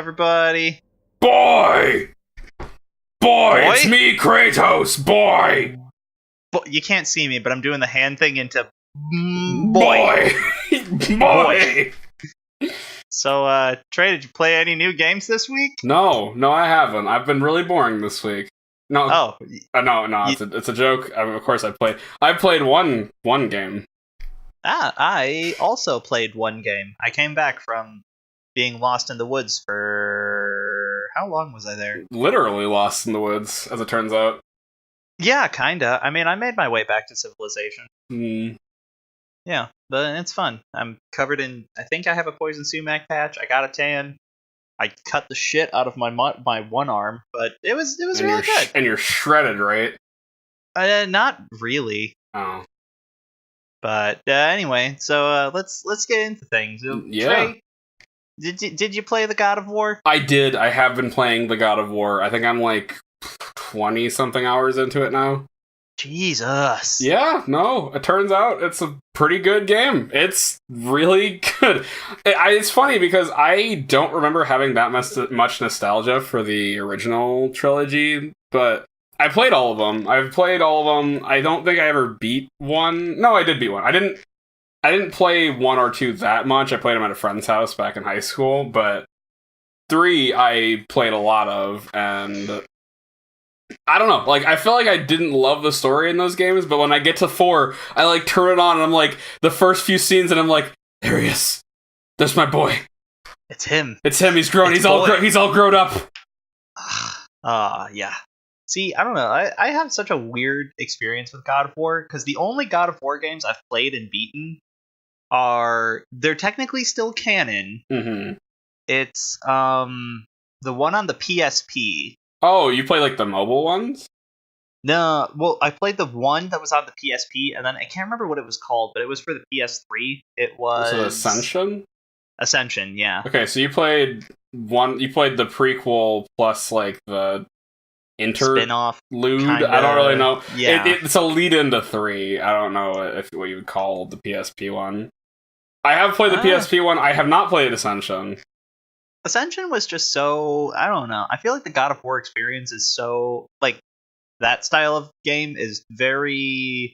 everybody. Boy! Boy, Boy? it's me, Kratos! Boy! You can't see me, but I'm doing the hand thing into Boy! Boy! So, Trey, did you play any new games this week? No, I haven't. I've been really boring this week. No, no, it's a joke. Of course, I played one game. I also played one game. I came back from being lost in the woods for... How long was I there? Literally lost in the woods, as it turns out. Yeah, kinda. I mean, I made my way back to civilization. Hmm. Yeah, but it's fun. I'm covered in... I think I have a poison sumac patch. I got a tan. I cut the shit out of my one arm, but it was really good. And you're shredded, right? Not really. Oh. But anyway, so let's get into things. Yeah. Trey, did you play the God of War? I did. I have been playing the God of War. I think I'm like 20-something hours into it now. Jesus. Yeah, no, it turns out it's a pretty good game. It's really good. It's funny because I don't remember having that much nostalgia for the original trilogy, but I played all of them. I've played all of them. I don't think I ever beat one. No, I did beat one. I didn't play 1 or 2 that much. I played them at a friend's house back in high school, but 3 I played a lot of, and I don't know, like, I feel like I didn't love the story in those games, but when I get to 4, I, like, turn it on, and I'm like, the first few scenes, and I'm like, there he is. That's my boy. It's him. It's him. He's grown. He's all grown up. Yeah. See, I don't know. I have such a weird experience with God of War, because the only God of War games I've played and beaten they're technically still canon. Mm-hmm. It's, the one on the PSP. Oh, you play, like, the mobile ones? No, well, I played the one that was on the PSP, and then I can't remember what it was called, but it was for the PS3. It was... Was it Ascension? Ascension, yeah. Okay, so you played the prequel plus, like, the spin-off. Kinda, I don't really know. Yeah. It's a lead into 3. I don't know what you would call the PSP one. I have played the PSP one. I have not played Ascension. Ascension was just so... I don't know. I feel like the God of War experience is so... Like, that style of game is very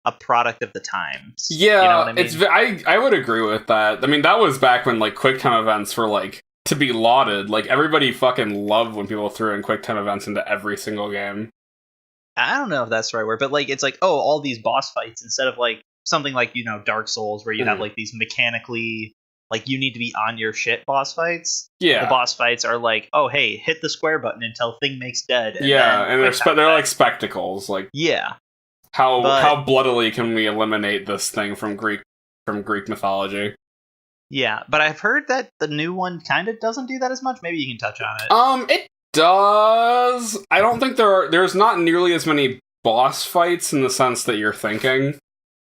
a product of the times. Yeah, you know what I mean? I would agree with that. I mean, that was back when, like, QuickTime events were, like, to be lauded. Like, everybody fucking loved when people threw in QuickTime events into every single game. I don't know if that's the right word, but, like, it's like, all these boss fights instead of, like, something like, Dark Souls, where you have, like, these mechanically... Like, you need to be on your shit boss fights. Yeah. The boss fights are like, oh, hey, hit the square button until thing makes dead. And they're like spectacles. Like, yeah. How bloodily can we eliminate this thing from Greek mythology? Yeah, but I've heard that the new one kind of doesn't do that as much. Maybe you can touch on it. It does. I don't think there's not nearly as many boss fights in the sense that you're thinking.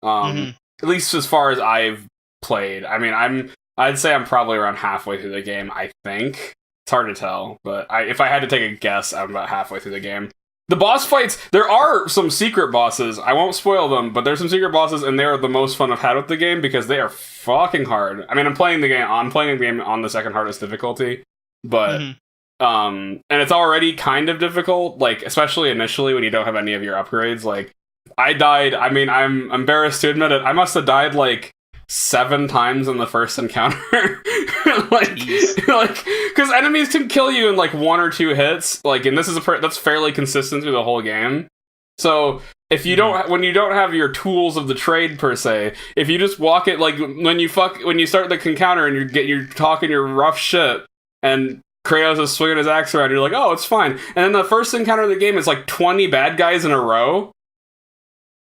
At least as far as I've played. I mean, I'd say I'm probably around halfway through the game, I think. It's hard to tell, but if I had to take a guess, I'm about halfway through the game. The boss fights, there are some secret bosses. I won't spoil them, but there's some secret bosses, and they're the most fun I've had with the game because they are fucking hard. I mean, I'm playing the game on the second hardest difficulty, but and it's already kind of difficult, like, especially initially when you don't have any of your upgrades. Like, I died, I mean, I'm embarrassed to admit it, I must have died, like, 7 times in the first encounter. Because enemies can kill you in, like, 1 or 2 hits, like, and this is that's fairly consistent through the whole game. So if you when you don't have your tools of the trade per se, if you just walk it, like, when you start the encounter and you're talking your rough shit, and Kratos is swinging his axe around, you're like, oh, it's fine. And then the first encounter of the game is like 20 bad guys in a row.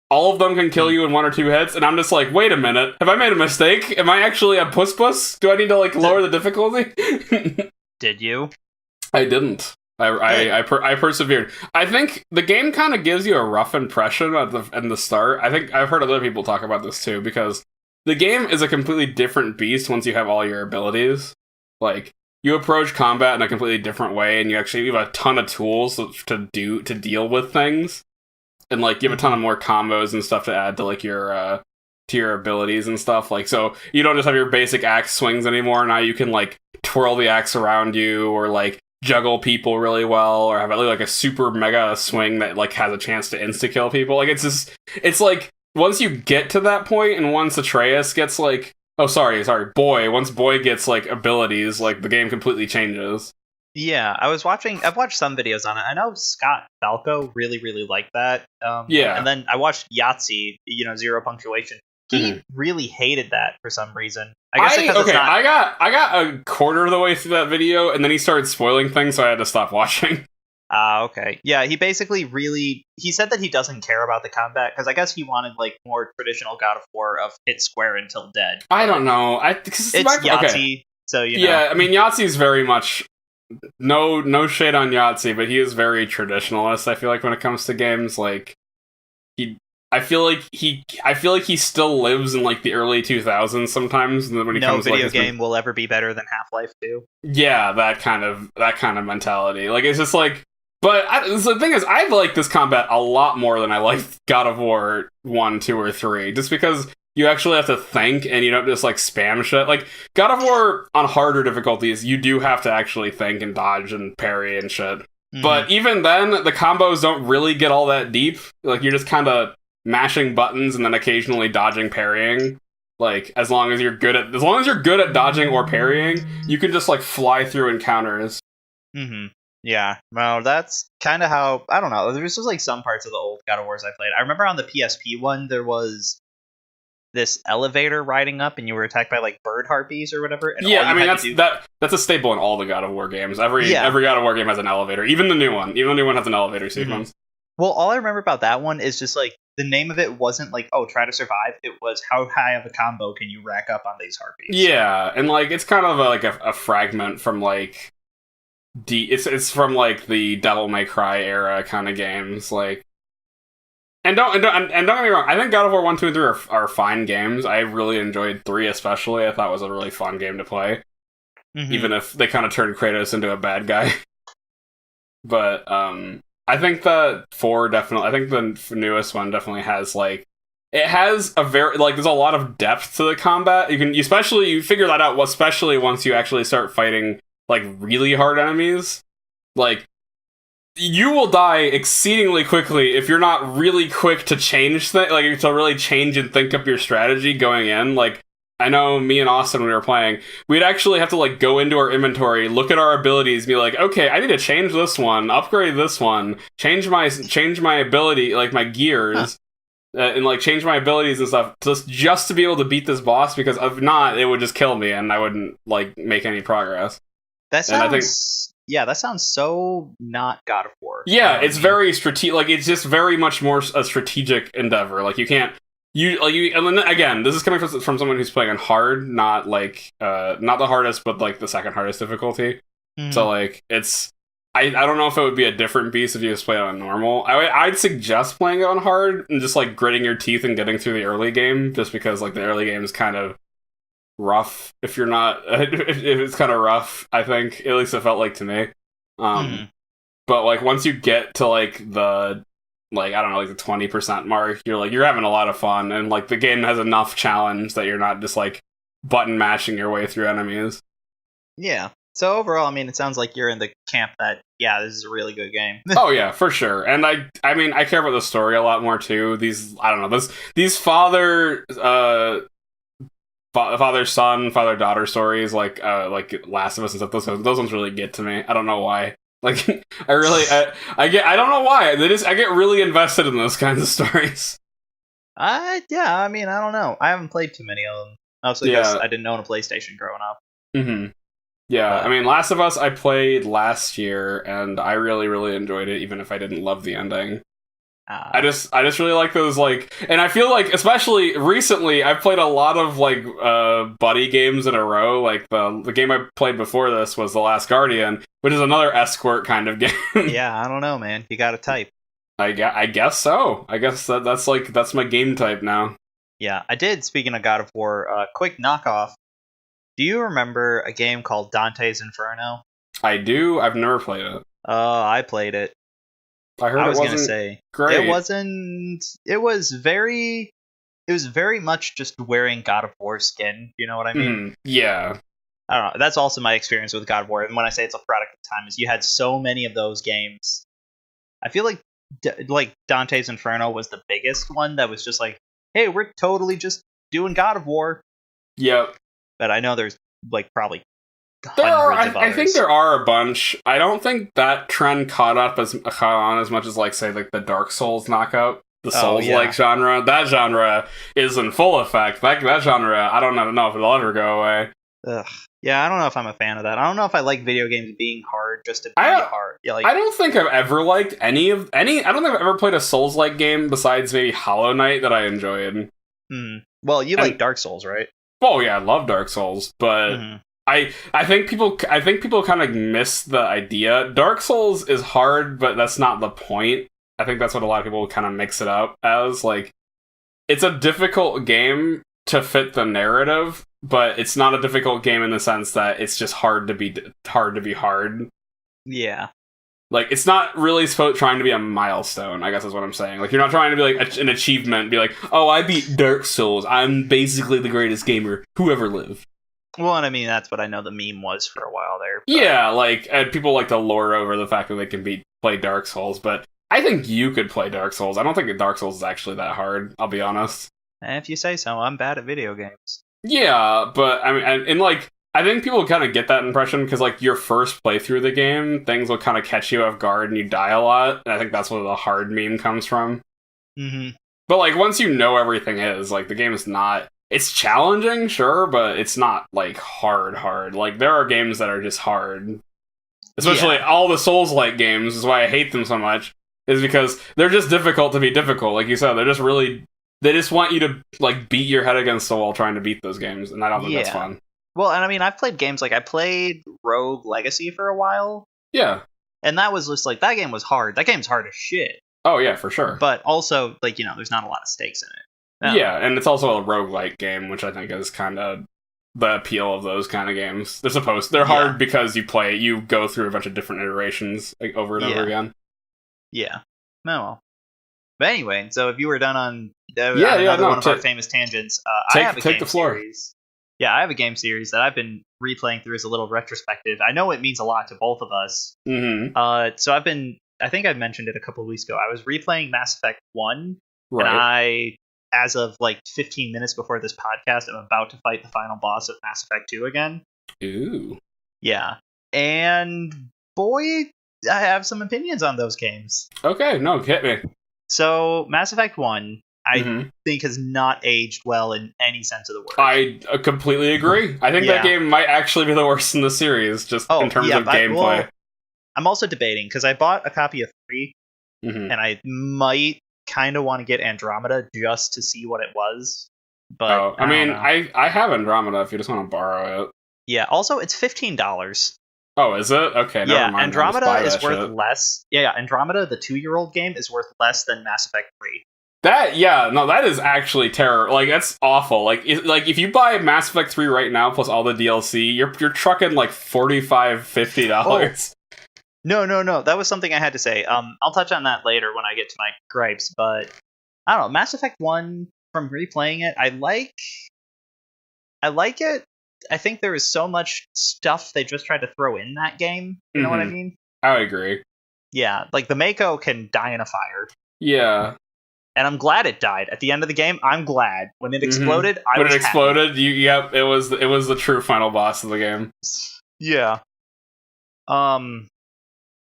All of them can kill you in 1 or 2 hits, and I'm just like, wait a minute, have I made a mistake? Am I actually a puss? Do I need to, like, lower the difficulty? Did you? I didn't. I persevered. I think the game kind of gives you a rough impression in the start. I think I've heard other people talk about this too, because the game is a completely different beast once you have all your abilities. Like, you approach combat in a completely different way, and you have a ton of tools to deal with things. And, like, you have a ton of more combos and stuff to add to, like, your abilities and stuff. Like, so you don't just have your basic axe swings anymore. Now you can, like, twirl the axe around you, or like juggle people really well, or have like a super mega swing that like has a chance to insta kill people. Like it's like once you get to that point, and once Atreus gets like, Boy, once Boy gets like abilities, like the game completely changes. Yeah, I've watched some videos on it. I know Scott Falco really, really liked that. Yeah. And then I watched Yahtzee, Zero Punctuation. He really hated that for some reason. I guess because it's not... I got a quarter of the way through that video, and then he started spoiling things, so I had to stop watching. Okay. Yeah, he said that he doesn't care about the combat, because I guess he wanted, like, more traditional God of War of hit square until dead. I don't know. It's Yahtzee, so, Yeah, I mean, Yahtzee's very much... No shade on Yahtzee, but he is very traditionalist, I feel like, when it comes to games. Like, I feel like he still lives in, like, the early 2000s sometimes. When he no video game will ever be better than Half-Life 2. Yeah, that kind of mentality. Like, it's just like... But the thing is, I like this combat a lot more than I like God of War 1, 2, or 3. Just because you actually have to think, and you don't just, like, spam shit. Like, God of War, on harder difficulties, you do have to actually think and dodge and parry and shit. Mm-hmm. But even then, the combos don't really get all that deep. Like, you're just kind of mashing buttons and then occasionally dodging, parrying. Like, as long as you're good at dodging or parrying, you can just, like, fly through encounters. Mm-hmm. Yeah, well, that's kind of how... I don't know. There was just, like, some parts of the old God of Wars I played. I remember on the PSP one, there was this elevator riding up, and you were attacked by, like, bird harpies or whatever. And yeah, I mean, that's a staple in all the God of War games. Every God of War game has an elevator. Even the new one has an elevator sequence. Mm-hmm. Well, all I remember about that one is just, like, the name of it wasn't, like, oh, try to survive. It was, how high of a combo can you rack up on these harpies? Yeah, and, like, it's kind of a fragment from, like... It's from like the Devil May Cry era kind of games, like, and don't get me wrong. I think God of War 1, 2, and 3 are fine games. I really enjoyed 3 especially. I thought it was a really fun game to play, even if they kind of turned Kratos into a bad guy. But I think the 4 definitely. I think the newest one definitely has like. It has a very like. There's a lot of depth to the combat. You figure that out, especially once you actually start fighting like really hard enemies. Like, you will die exceedingly quickly if you're not really quick to change things, like to really change and think up your strategy going in. Like, I know me and Austin, when we were playing, we'd actually have to like go into our inventory, look at our abilities, be like, okay, I need to change this one, upgrade this one, change my ability, like my gears, and like change my abilities and stuff, just to be able to beat this boss, because if not, it would just kill me and I wouldn't like make any progress. That sounds so not God of War. Yeah, it's very strategic. Like, it's just very much more a strategic endeavor. Like, you can't... and then, again, this is coming from someone who's playing on hard, not, like, not the hardest, but, like, the second hardest difficulty. Mm-hmm. So, like, it's... I don't know if it would be a different beast if you just played it on normal. I'd suggest playing it on hard and just, like, gritting your teeth and getting through the early game, just because, like, the early game is kind of rough if you're not if it's kind of rough. I think, at least it felt like to me. But like once you get to like the like I don't know, like the 20% mark, you're having a lot of fun, and like the game has enough challenge that you're not just like button mashing your way through enemies. Yeah. So overall, I mean, it sounds like you're in the camp that this is a really good game. Oh yeah, for sure. And I mean, I care about the story a lot more too. These father-son, father-daughter stories, like Last of Us and stuff, those ones really get to me. I don't know why. Like, I don't know why. I get really invested in those kinds of stories. Yeah, I mean, I don't know. I haven't played too many of them. Also, because I didn't own a PlayStation growing up. Mm-hmm. Yeah, I mean, Last of Us I played last year, and I really, really enjoyed it, even if I didn't love the ending. I just really like those, like, and I feel like, especially recently, I've played a lot of, like, buddy games in a row. Like, the game I played before this was The Last Guardian, which is another escort kind of game. Yeah, I don't know, man. You gotta type. I guess so. I guess that's my game type now. Yeah, I did, speaking of God of War, quick knockoff. Do you remember a game called Dante's Inferno? I do. I've never played it. I played it. I was gonna say great. It wasn't. It was very much just wearing God of War skin. You know what I mean? Yeah. I don't know. That's also my experience with God of War. And when I say it's a product of time, is you had so many of those games. I feel like Dante's Inferno was the biggest one that was just like, hey, we're totally just doing God of War. Yep. But I know there's like probably there are. I think there are a bunch. I don't think that trend caught on as much as like say like the Dark Souls knockout. The Souls-like genre. That genre is in full effect. That genre, I don't know if it'll ever go away. Ugh. Yeah, I don't know if I'm a fan of that. I don't know if I like video games being hard just to be hard. Yeah, I don't think I've ever liked any. I don't think I've ever played a Souls-like game besides maybe Hollow Knight that I enjoyed. Well, you like Dark Souls, right? Oh yeah, I love Dark Souls, but I think people kind of miss the idea. Dark Souls is hard, but that's not the point. I think that's what a lot of people kind of mix it up as. Like, it's a difficult game to fit the narrative, but it's not a difficult game in the sense that it's just hard to be hard. Yeah. Like, it's not really trying to be a milestone, I guess is what I'm saying. Like, you're not trying to be like an achievement, be like, oh, I beat Dark Souls. I'm basically the greatest gamer who ever lived. Well, and I mean, that's what I know the meme was for a while there. But... yeah, like, and people like to lore over the fact that they can play Dark Souls, but I think you could play Dark Souls. I don't think Dark Souls is actually that hard, I'll be honest. If you say so, I'm bad at video games. Yeah, but I mean, and like, I think people kind of get that impression because, like, your first playthrough of the game, things will kind of catch you off guard and you die a lot. And I think that's where the hard meme comes from. But, like, once you know everything is, like, the game is not... it's challenging, sure, but it's not, like, hard. Like, there are games that are just hard. Especially all the Souls-like games, is why I hate them so much, is because they're just difficult to be difficult. Like you said, they're just really... they just want you to, like, beat your head against the wall trying to beat those games, and I don't think that's fun. Well, and I mean, I've played games, like, I played Rogue Legacy for a while. Yeah. And that was just, like, that game was hard. That game's hard as shit. Oh, yeah, for sure. But also, like, you know, there's not a lot of stakes in it. Yeah, and it's also a roguelike game, which I think is kind of the appeal of those kind of games. They're hard because you go through a bunch of different iterations, like, over and over again. Yeah. Oh, well. But anyway, so if you were done on one of our famous tangents, I have a game the floor. Series. Yeah, I have a game series that I've been replaying through as a little retrospective. I know it means a lot to both of us. So I think I mentioned it a couple of weeks ago. I was replaying Mass Effect 1, and I, as of like 15 minutes before this podcast, I'm about to fight the final boss of Mass Effect 2 again. Ooh. Yeah. And boy, I have some opinions on those games. Okay, no, hit me. So, Mass Effect 1, I think has not aged well in any sense of the word. I completely agree. I think that game might actually be the worst in the series, just in terms of gameplay. I'm also debating, because I bought a copy of 3, and I might kind of want to get Andromeda just to see what it was. But I have Andromeda if you just want to borrow it. Yeah, also, it's $15. Oh, is it? Okay, never mind. Andromeda is worth less. Yeah, Andromeda, the 2-year-old game, is worth less than Mass Effect 3. That is actually terror. Like, that's awful. Like if you buy Mass Effect 3 right now plus all the DLC, you're trucking like $45-$50. No. That was something I had to say. I'll touch on that later when I get to my gripes. But I don't know. Mass Effect 1, from replaying it, I like it. I think there is so much stuff they just tried to throw in that game. You know what I mean? I agree. Yeah, like the Mako can die in a fire. Yeah. And I'm glad it died. At the end of the game, I'm glad. When it exploded, I was happy. It was the true final boss of the game. Yeah. And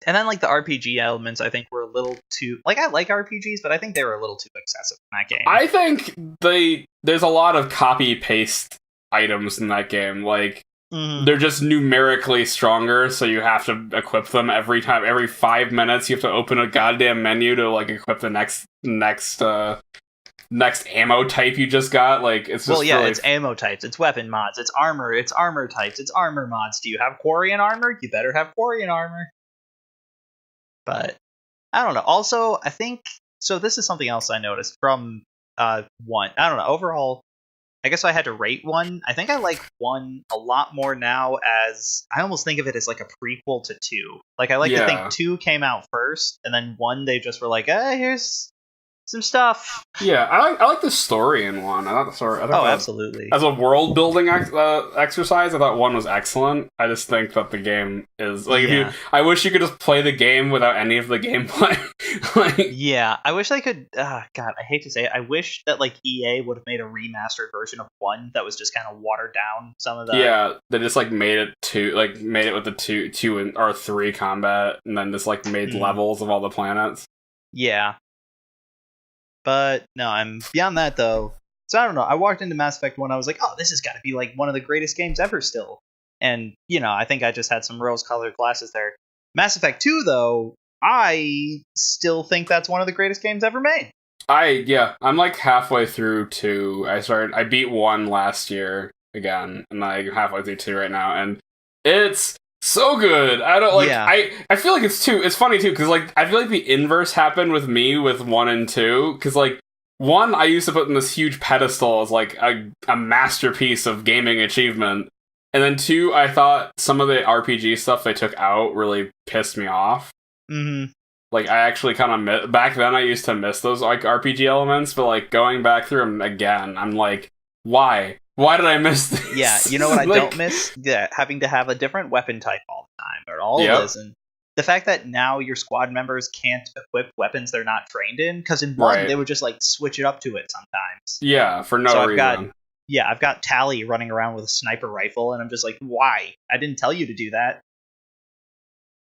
then, like, the RPG elements, I think, were a little too... like, I like RPGs, but I think they were a little too excessive in that game. I think there's a lot of copy-paste items in that game. Like, they're just numerically stronger, so you have to equip them every time. Every 5 minutes, you have to open a goddamn menu to, like, equip the next ammo type you just got. Like, it's just it's ammo types, it's weapon mods, it's armor types, it's armor mods. Do you have Quarian armor? You better have Quarian armor. But I don't know. Also, I think so. This is something else I noticed from 1. I don't know. Overall, I guess if I had to rate 1, I think I like 1 a lot more now, as I almost think of it as like a prequel to 2. Like, I like to think 2 came out first, and then 1 they just were like, here's some stuff. Yeah, I like the story in 1. I thought the story. Absolutely. As a world building exercise, I thought 1 was excellent. I just think that the game is like I wish you could just play the game without any of the gameplay. Yeah, I wish I could. God, I hate to say it. I wish that like EA would have made a remastered version of 1 that was just kind of watered down some of the. Yeah, they just like made it with the two or 3 combat, and then just like made levels of all the planets. Yeah. But no, I'm beyond that though. So I don't know. I walked into Mass Effect 1. I was like, oh, this has got to be like one of the greatest games ever still. And, I think I just had some rose-colored glasses there. Mass Effect 2, though, I still think that's one of the greatest games ever made. I'm like halfway through 2. I beat 1 last year again, and I'm halfway through 2 right now, and it's so good. I don't like. Yeah. I feel like it's funny too, because like I feel like the inverse happened with me with 1 and 2, because like 1 I used to put in this huge pedestal as like a masterpiece of gaming achievement, and then 2 I thought some of the RPG stuff they took out really pissed me off. Mm-hmm. Like I actually kind of back then I used to miss those like RPG elements, but like going back through them again, I'm like, why? Why did I miss this? Yeah, you know what I don't miss? Yeah, having to have a different weapon type all the time, or all of this, and the fact that now your squad members can't equip weapons they're not trained in, because in 1 they would just like switch it up to it sometimes. Yeah, for no reason. I've got Tally running around with a sniper rifle, and I'm just like, why? I didn't tell you to do that.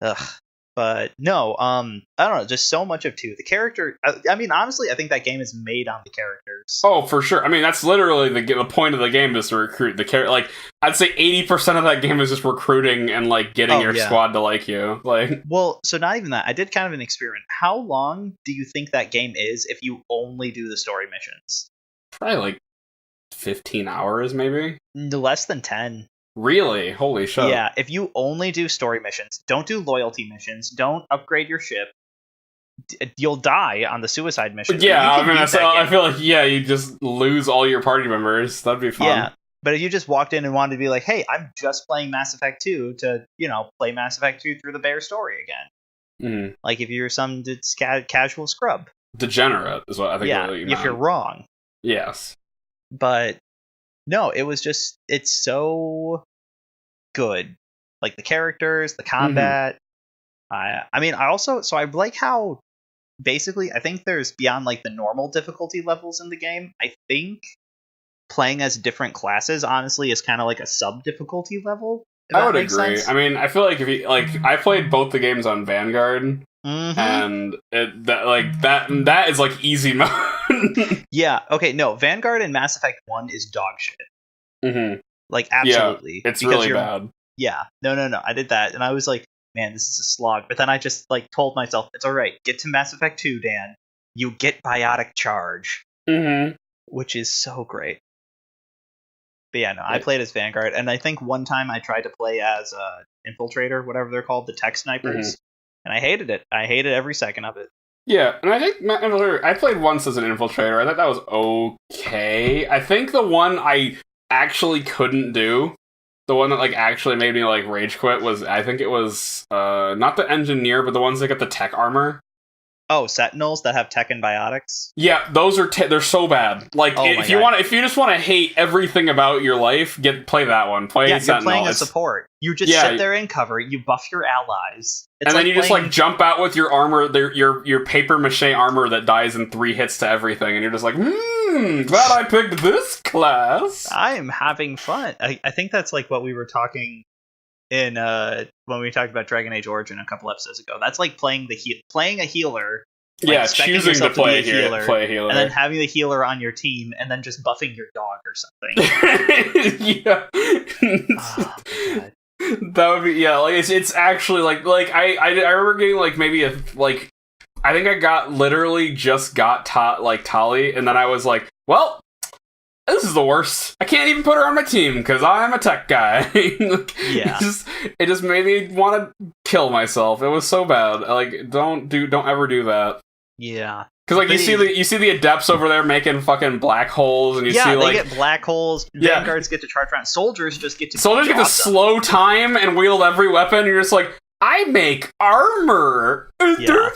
Ugh. But no, I don't know, just so much of 2. The character, I mean, honestly, I think that game is made on the characters. Oh, for sure. I mean, that's literally the point of the game is to recruit the character. Like, I'd say 80% of that game is just recruiting and, like, getting your squad to like you. Like, well, so not even that. I did kind of an experiment. How long do you think that game is if you only do the story missions? Probably, like, 15 hours, maybe? Less than 10. Really? Holy shit. Yeah, if you only do story missions, don't do loyalty missions, don't upgrade your ship, you'll die on the suicide mission. Yeah, I mean, I feel like, you just lose all your party members. That'd be fun. Yeah, but if you just walked in and wanted to be like, hey, I'm just playing Mass Effect 2 to, play Mass Effect 2 through the bare story again. Mm-hmm. Like, if you're some casual scrub. Degenerate is what I think. Yeah, if you're wrong. Yes. But, no, it was just, it's so good. Like the characters, the combat. I mean, I like how basically I think there's beyond like the normal difficulty levels in the game. I think playing as different classes honestly is kind of like a sub difficulty level. I would agree. Sense. I mean, I feel like if you like, I played both the games on Vanguard, and that is like easy mode. Yeah. Okay. No, Vanguard and Mass Effect 1 is dog shit. Mm-hmm. Like, absolutely. Yeah, it's really bad. Yeah. No. I did that, and I was like, man, this is a slog. But then I just, like, told myself, it's alright. Get to Mass Effect 2, Dan. You get biotic charge. Mm-hmm. Which is so great. But yeah, no, I played as Vanguard, and I think one time I tried to play as Infiltrator, whatever they're called, the tech snipers, and I hated it. I hated every second of it. Yeah, and I think I played once as an Infiltrator. I thought that was okay. I think the one I actually couldn't do, the one that like actually made me like rage quit was, I think it was not the Engineer, but the ones that get the tech armor. Oh, Sentinels that have tech and biotics? Yeah, those are they're so bad. Like if you just want to hate everything about your life, play that one. Play Sentinel. You're playing a support. You just sit there in cover, you buff your allies. It's and then you just like jump out with your armor, your paper mache armor that dies in 3 hits to everything, and you're just like, glad I picked this class. I am having fun. I think that's like what we were talking in when we talked about Dragon Age Origin a couple episodes ago. That's like playing a healer. Like choosing to play a healer. And then having the healer on your team, and then just buffing your dog or something. Yeah. Oh, God. That would be, like it's actually like I remember getting like maybe I think I got Tali, and then I was like, well, this is the worst. I can't even put her on my team because I'm a tech guy. Yeah. It just made me want to kill myself. It was so bad. Like, don't ever do that. Yeah. Because like you see the adepts over there making fucking black holes, and see like they get black holes. Vanguards get to charge around. Soldiers get to slow time and wield every weapon. And you're just like, I make armor. Yeah.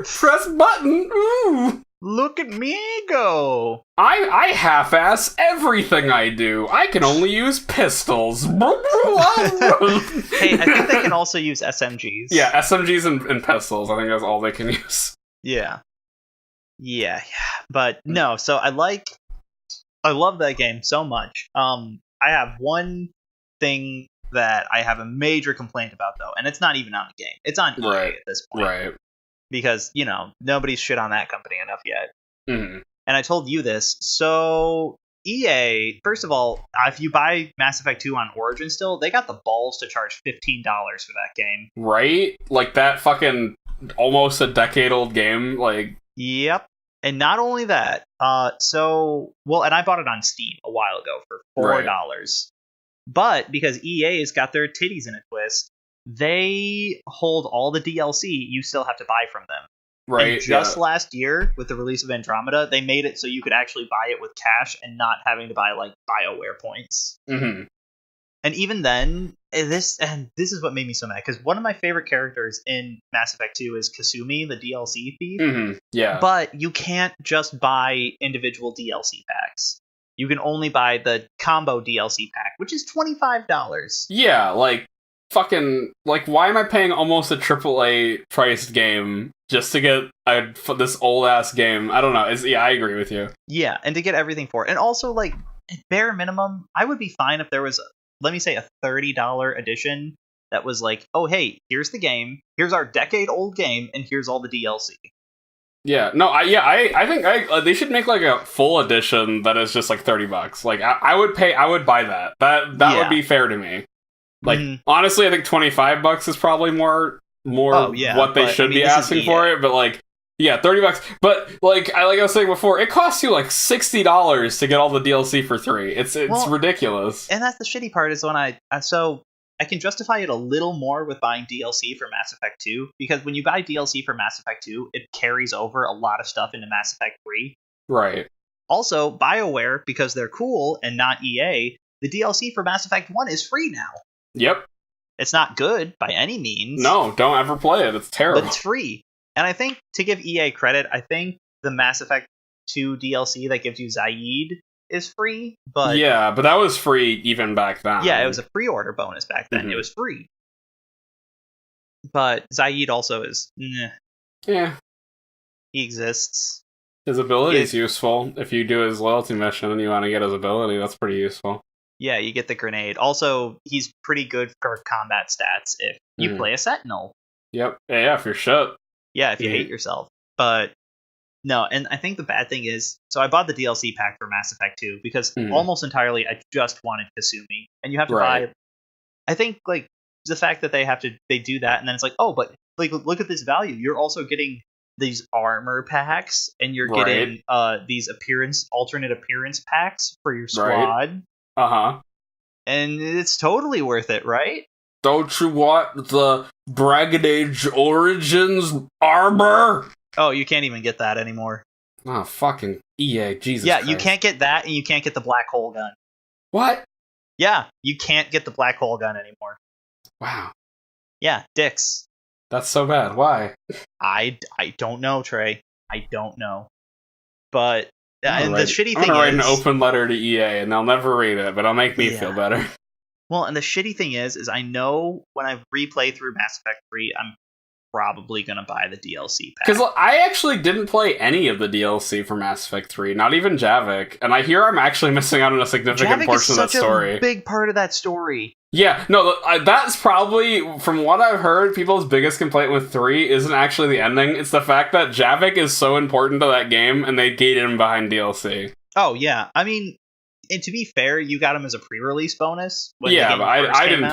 Press button. Ooh. Look at me go! I half-ass everything I do. I can only use pistols. Hey, I think they can also use SMGs. Yeah, SMGs and pistols. I think that's all they can use. Yeah. But no, so I love that game so much. I have one thing that I have a major complaint about, though, and it's not even on the game. It's on EA at this point. Right. Because, nobody's shit on that company enough yet. Mm-hmm. And I told you this. So, EA, first of all, if you buy Mass Effect 2 on Origin still, they got the balls to charge $15 for that game. Right? Like, that fucking almost a decade-old game, like... Yep. And not only that, and I bought it on Steam a while ago for $4. Right. But because EA has got their titties in a twist, they hold all the DLC you still have to buy from them. Right. And just last year, with the release of Andromeda, they made it so you could actually buy it with cash and not having to buy, like, BioWare points. Mm-hmm. And even then, this is what made me so mad, because one of my favorite characters in Mass Effect 2 is Kasumi, the DLC thief. Mm-hmm. Yeah. But you can't just buy individual DLC packs. You can only buy the combo DLC pack, which is $25. Yeah, like, fucking, like, why am I paying almost a AAA priced game just to get this old ass game? I don't know. I agree with you. Yeah, and to get everything for it. And also, like, at bare minimum, I would be fine if there was, let me say, a $30 edition that was like, oh, hey, here's the game, here's our decade-old game, and here's all the DLC. Yeah, no, I think they should make like a full edition that is just like $30. Like, I would buy that. That would be fair to me. Like, honestly, I think $25 is probably more what they should be asking for it. But like, yeah, $30. But like I was saying before, it costs you like $60 to get all the DLC for free. It's ridiculous. And that's the shitty part, is when I can justify it a little more with buying DLC for Mass Effect 2, because when you buy DLC for Mass Effect 2, it carries over a lot of stuff into Mass Effect 3. Right. Also, BioWare, because they're cool and not EA, the DLC for Mass Effect 1 is free now. Yep. It's not good by any means. No, don't ever play it. It's terrible. But it's free. And I think, to give EA credit, I think the Mass Effect 2 DLC that gives you Zaid is free, but... Yeah, but that was free even back then. Yeah, it was a pre-order bonus back then. Mm-hmm. It was free. But Zaid also is... Yeah. He exists. His ability is useful. If you do his loyalty mission and you want to get his ability, that's pretty useful. Yeah, you get the grenade. Also, he's pretty good for combat stats if you play a Sentinel. Yep. Yeah, for sure. Yeah, if you hate yourself. But... No, and I think the bad thing is, so I bought the DLC pack for Mass Effect 2 because almost entirely I just wanted Kasumi, and you have to buy. I think like the fact that they do that, and then it's like, oh, but like look at this value. You're also getting these armor packs, and you're getting these alternate appearance packs for your squad. And it's totally worth it, right? Don't you want the Dragon Age Origins armor? Oh, you can't even get that anymore. Oh, fucking EA, Jesus Yeah, Christ. You can't get that, and you can't get the black hole gun. What? Yeah, you can't get the black hole gun anymore. Wow. Yeah, dicks. That's so bad. Why? I don't know, Trey. I don't know. But the shitty thing is... I'm gonna write an open letter to EA, and they'll never read it, but it'll make me feel better. Well, and the shitty thing is I know when I replay through Mass Effect 3, I'm probably gonna buy the DLC pack. Because I actually didn't play any of the DLC for Mass Effect 3, not even Javik, and I hear I'm actually missing out on a significant portion of that story. Javik is such a big part of that story. Yeah, no, that's probably, from what I've heard, people's biggest complaint with 3 isn't actually the ending, it's the fact that Javik is so important to that game, and they gate him behind DLC. Oh, yeah. I mean, and to be fair, you got him as a pre-release bonus. Yeah, but I didn't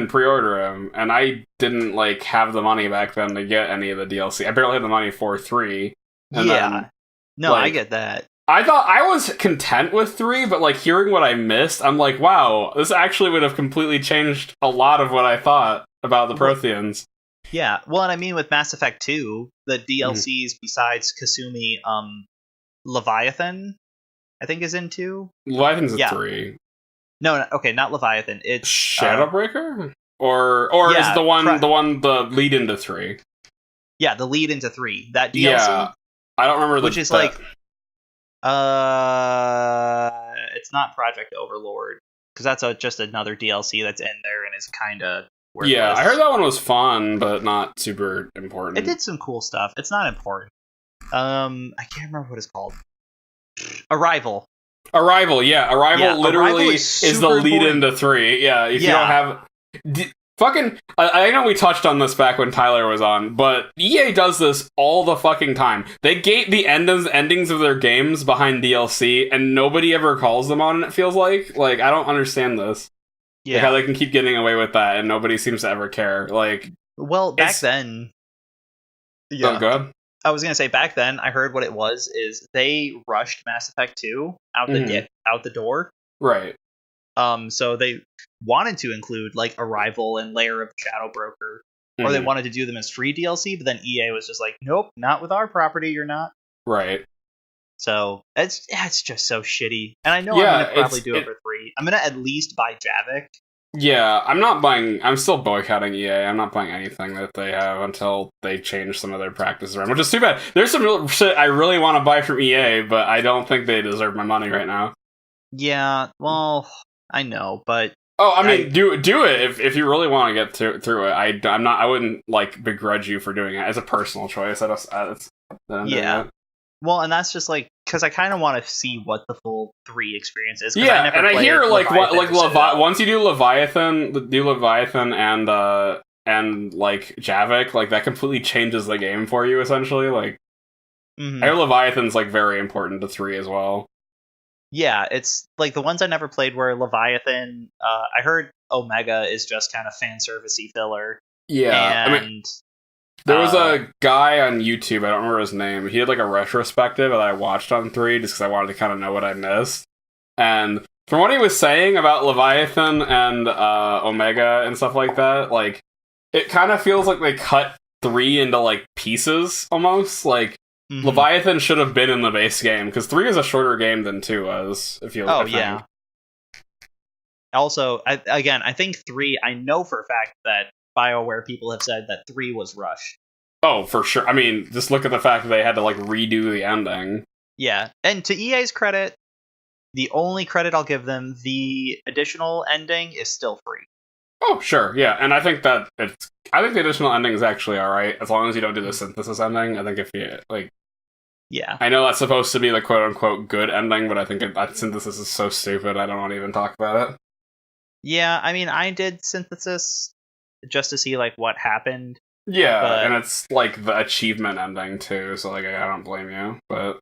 pre-order him, and I didn't like have the money back then to get any of the DLC. I barely had the money for 3. I get that. I thought I was content with 3, but like hearing what I missed, I'm like, wow, this actually would have completely changed a lot of what I thought about the Protheans. Yeah, well, and I mean with Mass Effect 2, the DLCs besides Kasumi, Leviathan, I think is in 2. Leviathan's a 3. No, okay, not Leviathan. It's Shadowbreaker, or is the lead into 3? Yeah, the lead into 3. That DLC. Yeah, I don't remember which is like, it's not Project Overlord because that's just another DLC that's in there and is kind of worthless. Yeah, I heard that one was fun, but not super important. It did some cool stuff. It's not important. I can't remember what it's called. Arrival. Yeah. Arrival literally is the lead into 3. Yeah, if you don't have... Fucking... I know we touched on this back when Tyler was on, but EA does this all the fucking time. They gate the endings of their games behind DLC, and nobody ever calls them on it, it feels like. Like, I don't understand this. Yeah. Like how they can keep getting away with that, and nobody seems to ever care. Like... Well, back then... Yeah. Oh, good. I was gonna say back then I heard what it was is they rushed Mass Effect 2 out the door. Right. So they wanted to include like Arrival and Lair of Shadow Broker, or they wanted to do them as free DLC, but then EA was just like, nope, not with our property, you're not. Right. So it's just so shitty. And I know I'm gonna probably do it for free. I'm gonna at least buy Javik. Yeah, I'm still boycotting EA. I'm not buying anything that they have until they change some of their practices around, which is too bad. There's some real shit I really want to buy from EA, but I don't think they deserve my money right now. Yeah, well, I know, but... Oh, I mean, do it if you really want to get through it. I wouldn't, like, begrudge you for doing it. It's a personal choice. Yeah. Well, and that's just like because I kind of want to see what the full 3 experience is. Yeah, I hear like once you do Leviathan and like Javik, like that completely changes the game for you essentially. Like, I hear Leviathan's like very important to 3 as well. Yeah, it's like the ones I never played were Leviathan. I heard Omega is just kind of fan servicey filler. Yeah, and I mean, there was a guy on YouTube, I don't remember his name, he had like a retrospective that I watched on 3 just because I wanted to kind of know what I missed. And from what he was saying about Leviathan and Omega and stuff like that, like, it kind of feels like they cut 3 into like pieces almost. Like, Leviathan should have been in the base game because 3 is a shorter game than 2 was. Yeah. Also, I think 3, I know for a fact that BioWare people have said that 3 was rushed. Oh, for sure. I mean, just look at the fact that they had to like redo the ending. Yeah, and to EA's credit, the only credit I'll give them, the additional ending is still free. Oh, sure, yeah, and I think the additional ending is actually alright, as long as you don't do the synthesis ending. I think if you, like... Yeah. I know that's supposed to be the quote-unquote good ending, but I think synthesis is so stupid, I don't want to even talk about it. Yeah, I mean, I did synthesis just to see, like, what happened. Yeah, and it's, like, the achievement ending, too, so, like, I don't blame you, but...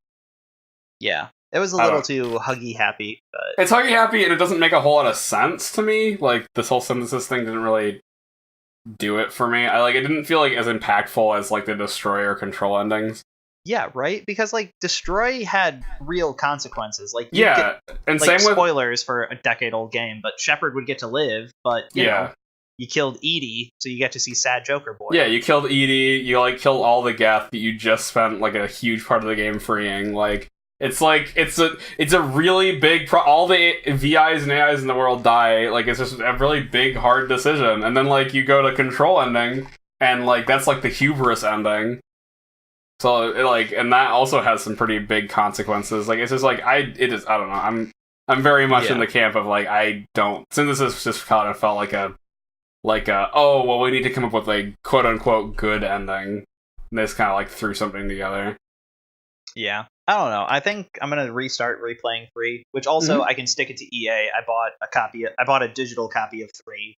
Yeah. It was a little too huggy-happy, but... It's huggy-happy, and it doesn't make a whole lot of sense to me. Like, this whole synthesis thing didn't really do it for me. It didn't feel, like, as impactful as, like, the Destroy or Control endings. Yeah, right? Because, like, Destroy had real consequences. Like, and like, same with... spoilers for a decade-old game, but Shepard would get to live, but, you know... You killed Edie, so you get to see sad Joker Boy. Yeah, you killed Edie, you, like, killed all the Geth that you just spent, like, a huge part of the game freeing. Like, it's a really big... all the VIs and AIs in the world die. Like, it's just a really big, hard decision. And then, like, you go to Control ending, and, like, that's, like, the hubris ending. So, like, and that also has some pretty big consequences. Like, it's just, like, I don't know. I'm very much in the camp of, like, I don't... Synthesis just kind of felt like a, oh, well, we need to come up with a quote-unquote good ending. And they just kind of, like, threw something together. Yeah. I don't know. I think I'm going to restart replaying 3, which also I can stick it to EA. I bought a digital copy of 3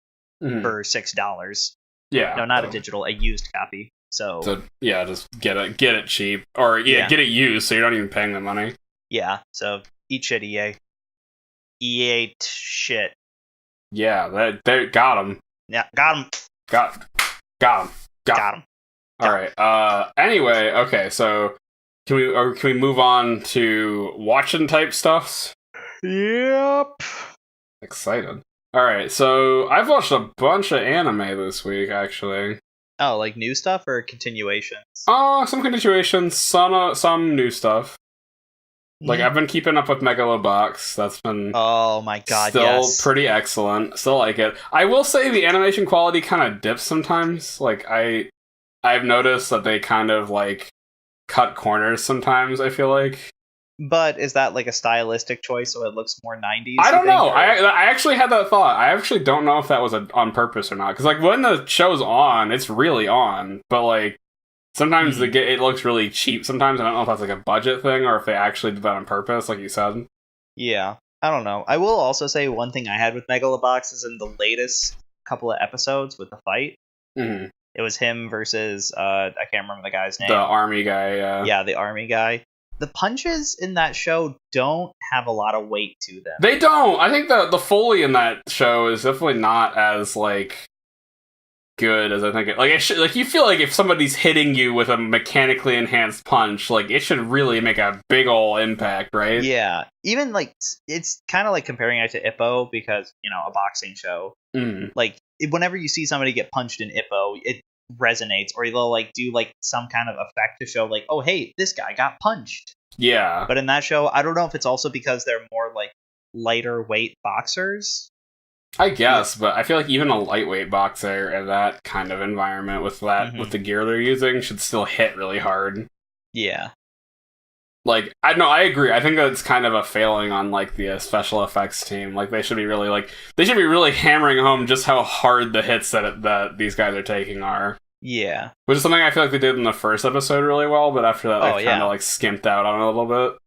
for $6. Yeah. No, not a digital, a used copy. So yeah, just get it cheap. Or, get it used so you're not even paying the money. Yeah, so eat shit, EA. EA shit. Yeah, they got him. Yeah, got him. Got him. All right. Anyway, okay. So can we move on to watching type stuffs? Yep. Excited. All right. So I've watched a bunch of anime this week, actually. Oh, like new stuff or continuations? Some continuations, some new stuff. Like, I've been keeping up with Megalobox. That's been... Oh my god, still pretty excellent. Still like it. I will say the animation quality kind of dips sometimes. Like, I've noticed that they kind of, like, cut corners sometimes, I feel like. But is that like a stylistic choice so it looks more 90s? I don't know. I actually had that thought. I actually don't know if that was on purpose or not. Because, like, when the show's on, it's really on. But, like, sometimes it looks really cheap sometimes. I don't know if that's, like, a budget thing or if they actually did that on purpose, like you said. Yeah. I don't know. I will also say one thing I had with Megalobox is in the latest couple of episodes with the fight. Mm-hmm. It was him versus, I can't remember the guy's name. The army guy, yeah. Yeah, the army guy. The punches in that show don't have a lot of weight to them. They don't. I think the Foley in that show is definitely not as, like, good as I think it. Like, it should, like, you feel like if somebody's hitting you with a mechanically enhanced punch, like, it should really make a big ol' impact, right? Yeah. Even, like, it's kind of like comparing it to Ippo because, you know, a boxing show. Like, whenever you see somebody get punched in Ippo, it resonates, or they'll like do like some kind of effect to show like, oh hey, this guy got punched. Yeah. But in that show, I don't know if it's also because they're more like lighter weight boxers. I guess, but I feel like even a lightweight boxer in that kind of environment with that with the gear they're using should still hit really hard. Yeah. Like, I agree. I think that's kind of a failing on, like, the special effects team. Like, they should be really hammering home just how hard the hits that these guys are taking are. Yeah. Which is something I feel like they did in the first episode really well, but after that, they've kind of, like, skimped out on it a little bit.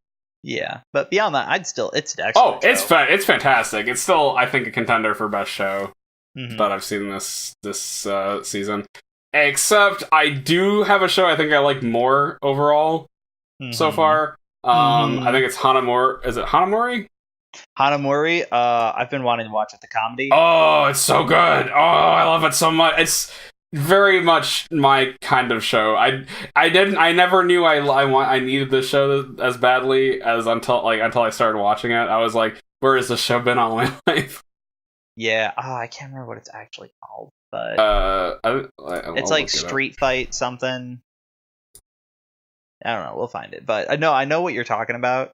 Yeah. But beyond that, it's an excellent show. It's fantastic. It's still, I think, a contender for best show that I've seen this season. Except, I do have a show I think I like more overall. So far, I think it's Hanamori. Is it Hanamori? Hanamori. I've been wanting to watch it. The comedy. Oh, it's so good. Oh, I love it so much. It's very much my kind of show. I never knew I needed this show as badly as until I started watching it. I was like, where has this show been all my life? Yeah. Oh, I can't remember what it's actually called, but it's like Street Fight something. I don't know. We'll find it, but I know what you're talking about.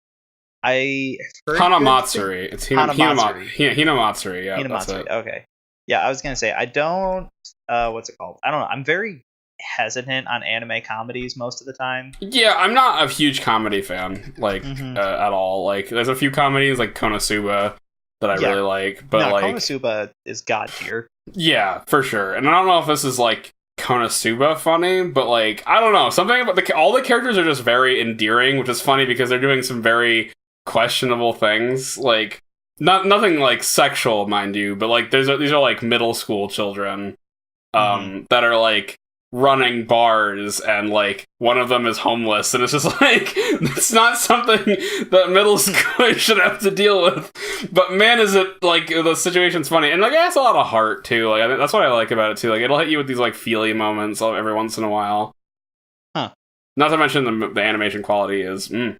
I heard Hanamatsuri. It's Hinamatsuri. Hinamatsuri. Yeah, Hinamatsuri. that's it. Okay. Yeah, I was gonna say I don't. What's it called? I don't know. I'm very hesitant on anime comedies most of the time. Yeah, I'm not a huge comedy fan, like at all. Like, there's a few comedies like Konosuba that I really like, but like Konosuba is god tier. Yeah, for sure. And I don't know if this is like Konosuba funny, but like, I don't know, something about all the characters are just very endearing, which is funny because they're doing some very questionable things, like nothing like sexual, mind you, but like these are like middle school children that are like running bars, and like one of them is homeless, and it's just like, it's not something that middle schoolers should have to deal with, but man, is it like the situation's funny, and like it has a lot of heart too. Like, I think that's what I like about it too. Like, it'll hit you with these like feely moments every once in a while. Not to mention the animation quality is it's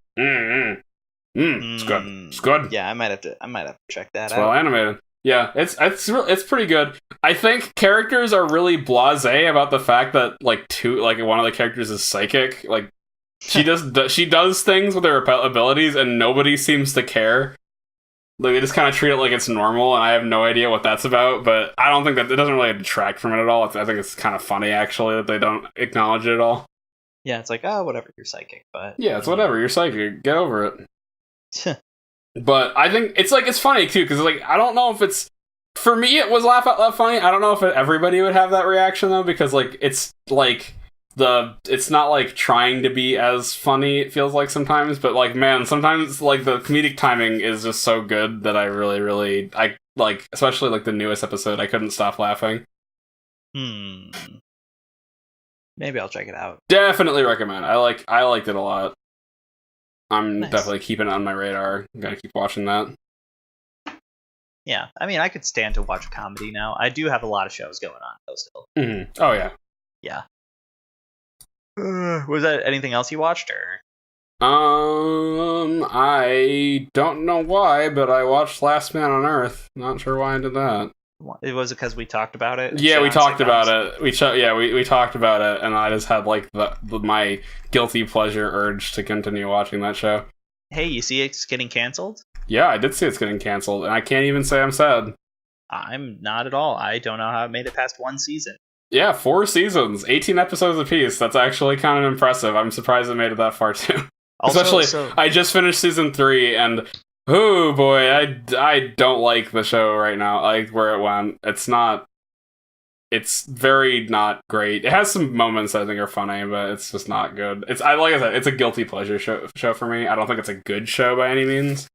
good. It's good. Yeah, I might have to check that out. It's well animated. Yeah, it's pretty good. I think characters are really blasé about the fact that like one of the characters is psychic. Like, she does things with her abilities, and nobody seems to care. Like, they just kind of treat it like it's normal, and I have no idea what that's about. But I don't think that it doesn't really detract from it at all. I think it's kind of funny actually that they don't acknowledge it at all. Yeah, it's like, oh, whatever, you're psychic, but yeah, it's whatever, you're psychic. Get over it. But I think it's funny too, because like, I don't know if it's, for me it was laugh out loud funny. I don't know if everybody would have that reaction though, because like it's like it's not like trying to be as funny, it feels like sometimes, but like, man, sometimes like the comedic timing is just so good that I really I like, especially like the newest episode, I couldn't stop laughing. Maybe I'll check it out. Definitely recommend. I liked it a lot. I'm definitely keeping it on my radar. I'm gonna keep watching that. Yeah, I mean, I could stand to watch a comedy now. I do have a lot of shows going on, though, still. Oh, yeah. Yeah. Was that anything else you watched, or? I don't know why, but I watched Last Man on Earth. Not sure why I did that. It was because we talked about it. Yeah, we talked about it. We talked about it, and I just had like my guilty pleasure urge to continue watching that show. Hey, you see it's getting canceled? Yeah, I did see it's getting canceled, and I can't even say I'm sad. I'm not at all. I don't know how it made it past one season. Yeah, 4 seasons, 18 episodes apiece. That's actually kind of impressive. I'm surprised it made it that far too. Also, Especially, I just finished season 3, and oh boy, I don't like the show right now. Like where it went. It's very not great. It has some moments that I think are funny, but it's just not good. Like I said, it's a guilty pleasure show for me. I don't think it's a good show by any means.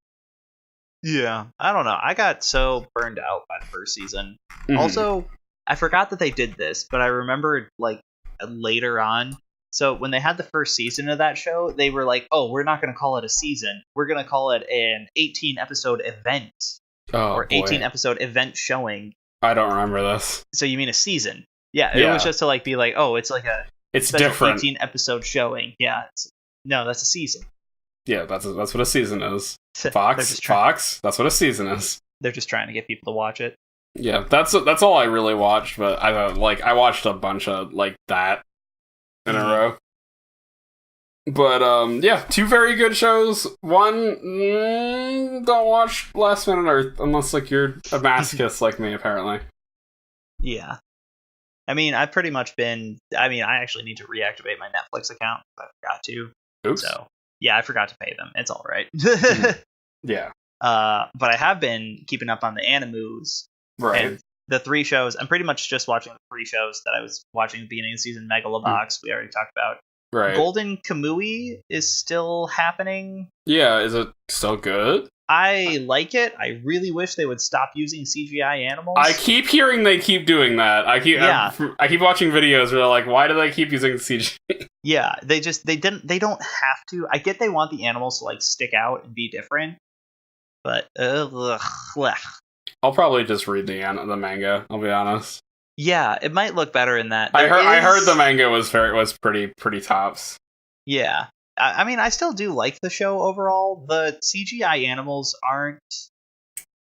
Yeah, I don't know. I got so burned out by the first season. Mhm. Also, I forgot that they did this, but I remembered like later on. So when they had the first season of that show, they were like, "Oh, we're not going to call it a season. We're going to call it an 18 episode event or 18 episode event showing." I don't remember this. So you mean a season? Yeah, it was just to like be like, "Oh, it's like a it's special different 18 episode showing." Yeah, no, that's a season. Yeah, that's what a season is. Fox, that's what a season is. They're just trying to get people to watch it. Yeah, that's all I really watched, but I watched a bunch of like that in a row. But yeah, 2 very good shows. One, don't watch Last Man on Earth unless like you're a masochist like me, apparently. Yeah. I mean, I've pretty much been. I mean, I actually need to reactivate my Netflix account. I forgot to. Oops. So yeah, I forgot to pay them. It's all right. Yeah. But I have been keeping up on the animus. Right. And the 3 shows. I'm pretty much just watching the 3 shows that I was watching at the beginning of the season. Megalobox, we already talked about. Right. Golden Kamui is still happening. Yeah, is it still good? I like it. I really wish they would stop using CGI animals. I keep hearing they keep doing that. I keep watching videos where they're like, why do they keep using CGI? Yeah, they don't have to. I get they want the animals to like stick out and be different, but I'll probably just read the manga. I'll be honest. Yeah, it might look better in that. I heard the manga was pretty tops. Yeah, I mean, I still do like the show overall. The CGI animals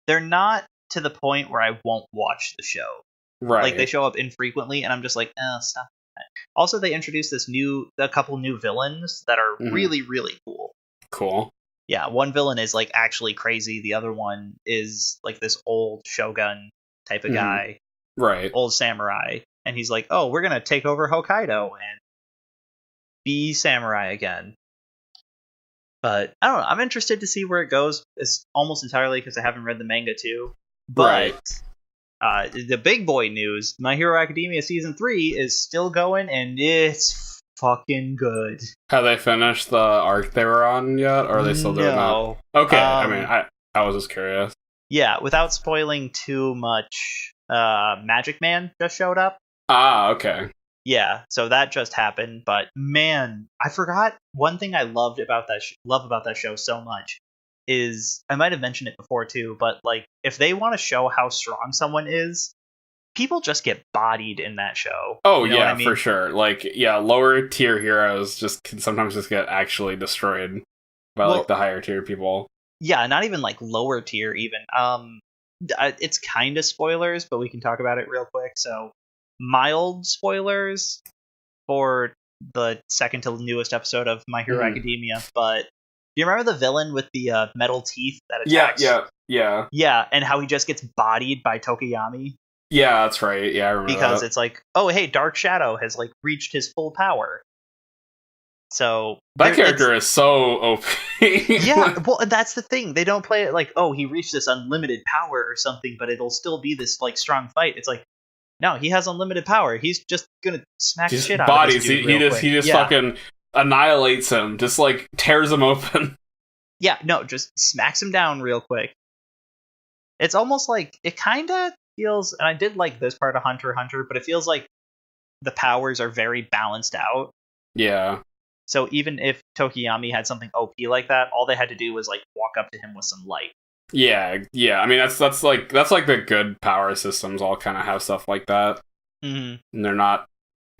they're not to the point where I won't watch the show. Right. Like they show up infrequently, and I'm just like, stop that. Also, they introduced a couple new villains that are really, really cool. Cool. Yeah, one villain is like actually crazy. The other one is like this old shogun type of guy. Right. Old samurai. And he's like, oh, we're going to take over Hokkaido and be samurai again. But I don't know. I'm interested to see where it goes. It's almost entirely because I haven't read the manga too. But the big boy news, My Hero Academia Season 3 is still going and it's fucking good. Have they finished the arc they were on yet? Or are they still doing that? Okay, I mean, I was just curious. Yeah, without spoiling too much, Magic Man just showed up. Ah, okay. Yeah, so that just happened, but man, I forgot one thing I loved about that show so much is I might have mentioned it before too, but like if they want to show how strong someone is, people just get bodied in that show. Oh, you know I mean? For sure. Like, yeah, lower tier heroes can sometimes just get actually destroyed by like the higher tier people. Yeah, not even like lower tier even. It's kind of spoilers, but we can talk about it real quick. So, mild spoilers for the second to newest episode of My Hero Academia, but do you remember the villain with the metal teeth that attacks? Yeah. Yeah, and how he just gets bodied by Tokiyami? Yeah, that's right. Yeah, I remember because it's like, oh, hey, Dark Shadow has like reached his full power. So that character is so OP. Yeah, well, that's the thing. They don't play it like, oh, he reached this unlimited power or something, but it'll still be this like strong fight. It's like, no, he has unlimited power. He's just gonna smack the shit out of this dude he just fucking annihilates him, just like tears him open. Yeah, no, just smacks him down real quick. It's almost like it kind of feels, and I did like this part of Hunter x Hunter, but it feels like the powers are very balanced out. Yeah. So even if Tokiyami had something OP like that, all they had to do was like walk up to him with some light. Yeah. I mean, that's like the good power systems all kind of have stuff like that. Mm-hmm. And they're not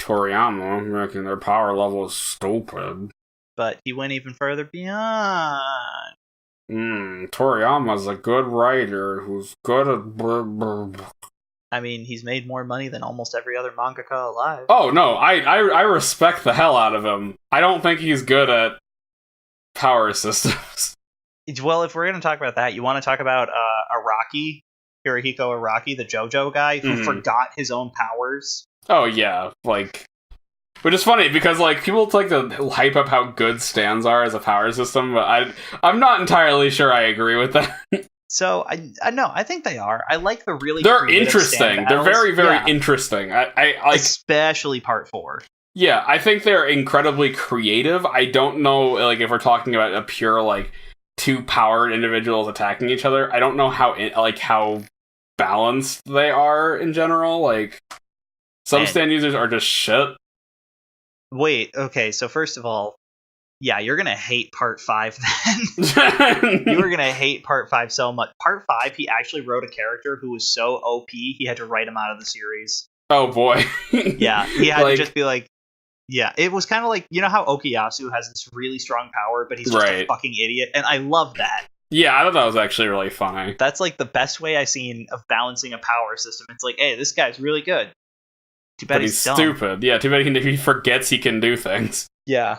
Toriyama making their power levels stupid. But he went even further beyond. Toriyama's a good writer who's good at. I mean, he's made more money than almost every other mangaka alive. Oh no, I respect the hell out of him. I don't think he's good at power systems. Well, if we're going to talk about that, you want to talk about Hirohiko Araki, the JoJo guy, who forgot his own powers. Oh yeah, like, which is funny because like people like to hype up how good stands are as a power system, but I'm not entirely sure I agree with that. So I know I think they are. I like the really They're creative interesting. stand They're battles. very interesting. I like, especially part 4. Yeah, I think they're incredibly creative. I don't know, like, if we're talking about a pure, like, two powered individuals attacking each other. I don't know how balanced they are in general. Like, some stand users are just shit. Wait, okay, so first of all, yeah, you're gonna hate part 5 then. You were gonna hate part 5 so much. Part 5, he actually wrote a character who was so OP, he had to write him out of the series. Oh boy. Yeah, he had to just be like, yeah, it was kind of like, you know how Okuyasu has this really strong power, but he's just a fucking idiot, and I love that. Yeah, I thought that was actually really funny. That's like the best way I've seen of balancing a power system. It's like, hey, this guy's really good. Too bad he's dumb. Stupid. Yeah, too bad he forgets he can do things. Yeah.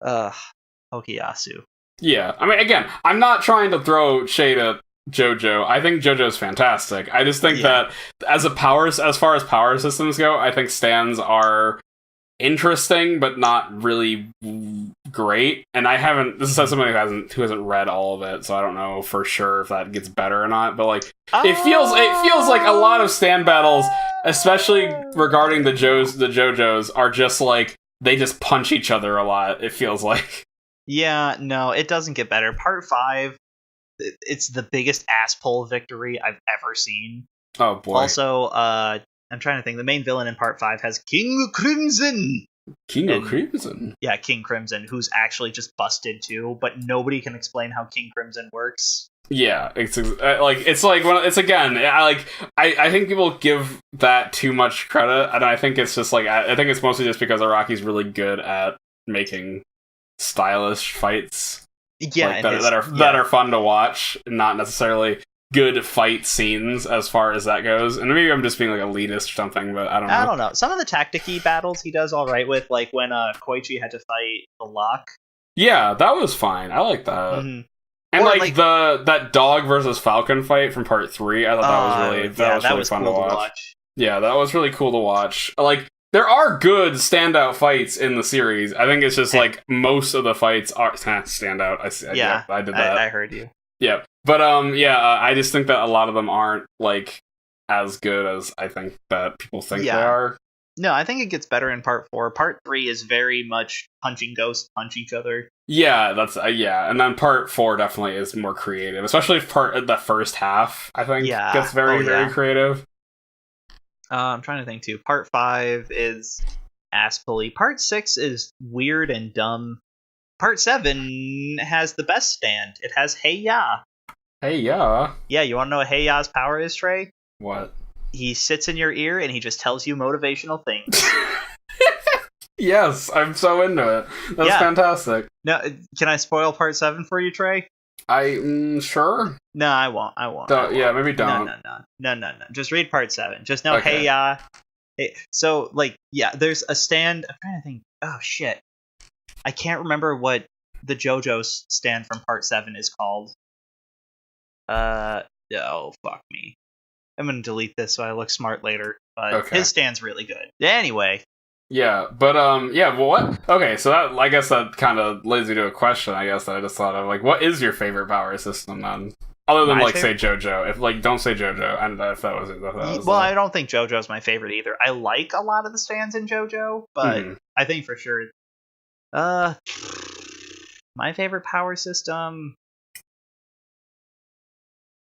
Okuyasu. Yeah, I mean, again, I'm not trying to throw shade at JoJo. I think JoJo's fantastic. I just think that as far as power systems go, I think stands are interesting but not really great. And this is somebody who hasn't read all of it, so I don't know for sure if that gets better or not. But like, it feels like a lot of stand battles, especially regarding the JoJos, are just like they just punch each other a lot. It feels like. Yeah, no, it doesn't get better. Part 5, it's the biggest ass pull victory I've ever seen. Oh boy. Also, I'm trying to think. The main villain in part 5 has King Crimson. Crimson? Yeah, King Crimson, who's actually just busted too, but nobody can explain how King Crimson works. Yeah, I think people give that too much credit, and I think it's just like, I think it's mostly just because Araki's really good at making stylish fights. Yeah, like, that are fun to watch, not necessarily good fight scenes as far as that goes. And maybe I'm just being like elitist or something, but I don't know. Some of the tactic-y battles he does all right with, like when Koichi had to fight the Lock. Yeah, that was fine. I like that. Mm-hmm. And like that dog versus Falcon fight from part 3, I thought that was really fun cool to watch. Yeah, that was really cool to watch. Like, there are good standout fights in the series. I think it's just like most of the fights are standout. I did that. I heard you. Yeah, but I just think that a lot of them aren't like as good as I think that people think they are. No, I think it gets better in part 4. Part 3 is very much punching ghosts punch each other. Yeah, that's and then part 4 definitely is more creative, especially the first half. I think gets very creative. I'm trying to think too. Part 5 is ass-pully. Part 6 is weird and dumb. Part 7 has the best stand. It has Hey Ya. Hey Ya? Yeah, you want to know what Hey Ya's power is, Trey? What? He sits in your ear and he just tells you motivational things. Yes, I'm so into it. That's fantastic. Now, can I spoil part 7 for you, Trey? Sure? No, I won't. Yeah, maybe don't. No. Just read part 7. Just know, okay. Hey Ya. Hey, so, like, yeah, there's a stand. I'm trying to think. Oh, shit. I can't remember what the JoJo's stand from part 7 is called. Oh, fuck me. I'm gonna delete this so I look smart later. But his stand's really good. Anyway. Yeah, but well, what? Okay, so that, I guess that kind of leads me to a question. I guess that I just thought of, like, what is your favorite power system then? Other than say JoJo. If don't say JoJo, and if that was it. I don't think JoJo's my favorite either. I like a lot of the stands in JoJo, but I think for sure, my favorite power system.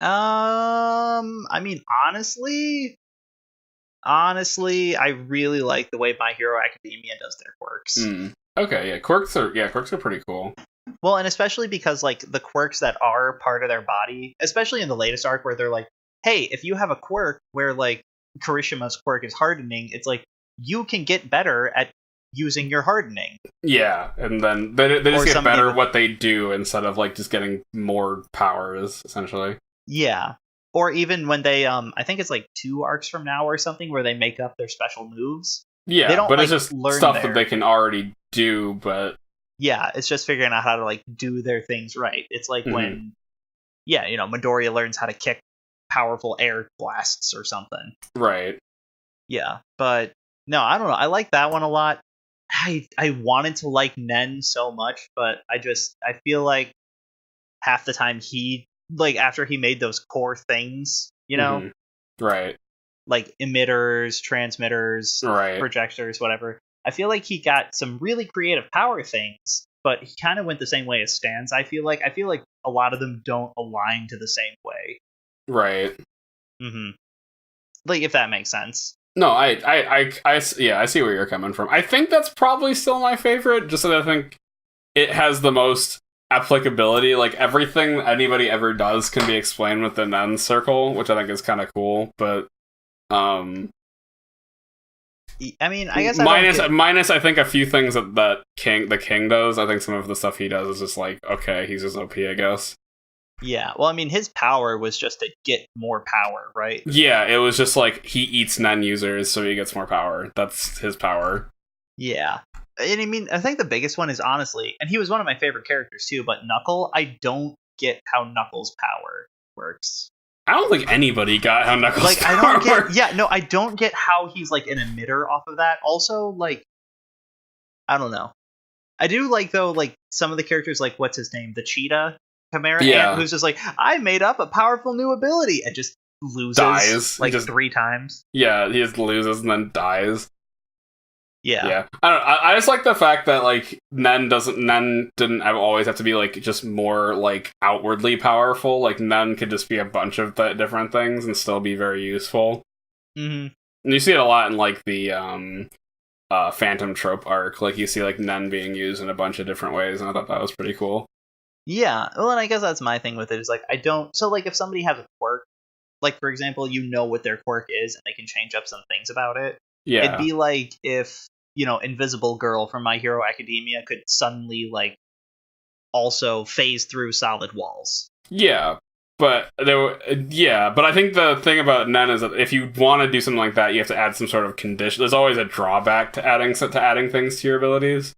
I mean, honestly, I really like the way My Hero Academia does their quirks. Okay, yeah, quirks are pretty cool. Well, and especially because, like, the quirks that are part of their body, especially in the latest arc where they're like, hey, if you have a quirk where, like, Kirishima's quirk is hardening, it's like, you can get better at using your hardening. Yeah, and then they just get better at what they do instead of, like, just getting more powers, essentially. Yeah. Or even when they, I think it's like 2 arcs from now or something where they make up their special moves. Yeah, they don't, but like, it's just stuff that they can already do, but... Yeah, it's just figuring out how to, like, do their things right. It's like when, Midoriya learns how to kick powerful air blasts or something. Right. Yeah, but no, I don't know. I like that one a lot. I wanted to like Nen so much, but I feel like half the time he like after he made those core things, Right. like emitters, transmitters, Right. projectors, whatever. I feel like he got some really creative power things, but he kind of went the same way as Stans. I feel like a lot of them don't align to the same way. Right. Like if that makes sense. No, I see where you're coming from. I think that's probably still my favorite, just that I think it has the most applicability. Like, everything anybody ever does can be explained within N circle, which I think is kind of cool, but, I mean, I guess minus I think a few things that the king does. I think some of the stuff he does is just like, okay, he's just OP, I guess. Yeah, well, I mean, his power was just to get more power, right? Yeah, it was just like, he eats non-users, so he gets more power. That's his power. Yeah. And I mean, I think the biggest one is honestly, and he was one of my favorite characters too, but Knuckle, I don't get how Knuckles' power works. I don't think anybody got how Knuckles' like, power I don't get, works. yeah, no, I don't get how he's like an emitter off of that. Also, like, I don't know. I do like, though, like, some of the characters, like, what's his name? The Cheetah Chimera Ant, who's just like, I made up a powerful new ability, and just loses dies like 3 times. Yeah, he just loses and then dies. Yeah. I don't know, I just like the fact that like Nen didn't always have to be like just more like outwardly powerful. Like Nen could just be a bunch of different things and still be very useful. And you see it a lot in like the Phantom Trope arc. Like you see like Nen being used in a bunch of different ways, and I thought that was pretty cool. Yeah, well, and I guess that's my thing with it, is like, I don't, so like if somebody has a quirk, like for example, what their quirk is and they can change up some things about it. Yeah, it'd be like if Invisible Girl from My Hero Academia could suddenly like also phase through solid walls. Yeah, but but I think the thing about Nen is that if you want to do something like that, you have to add some sort of condition. There's always a drawback to adding things to your abilities.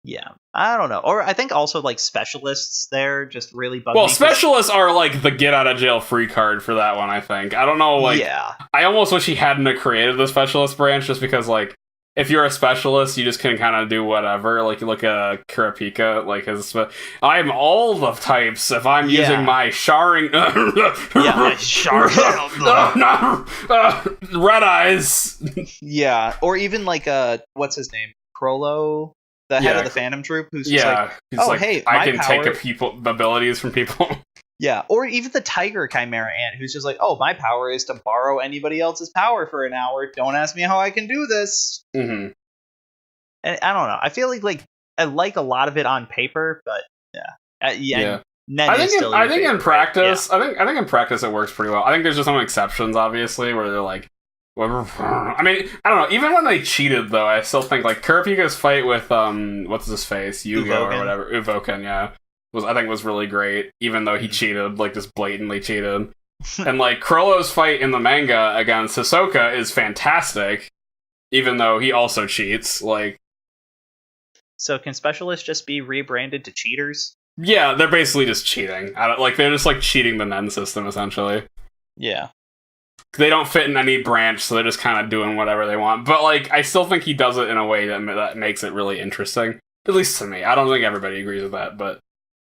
Yeah, I don't know. Or I think also like specialists there just really bug me. Well, specialists are like the get out of jail free card for that one, I think. I don't know, like, yeah. I almost wish he hadn't have created the specialist branch, just because like if you're a specialist, you just can kind of do whatever. Like you look at Kurapika, like I'm all the types if I'm using my Sharing. Red eyes. Yeah, or even like what's his name, Crollo, the head of the Phantom Troop, who's just like, oh, hey, I can take abilities from people. Yeah, or even the Tiger Chimera Ant, who's just like, oh, my power is to borrow anybody else's power for an hour. Don't ask me how I can do this. Mm-hmm. And I don't know. I feel like I like a lot of it on paper, but yeah. I think in practice, I think in practice it works pretty well. I think there's just some exceptions, obviously, where they're like, I mean, I don't know. Even when they cheated, though, I still think like Kurapika's fight with what's his face, Yugo or whatever, Uvoken, yeah, I think was really great. Even though he cheated, like just blatantly cheated, and like Crollo's fight in the manga against Hisoka is fantastic, even though he also cheats. Like, so can specialists just be rebranded to cheaters? Yeah, they're basically just cheating. They're just like cheating the Nen system essentially. Yeah. They don't fit in any branch, so they're just kind of doing whatever they want. But, like, I still think he does it in a way that makes it really interesting. At least to me. I don't think everybody agrees with that, but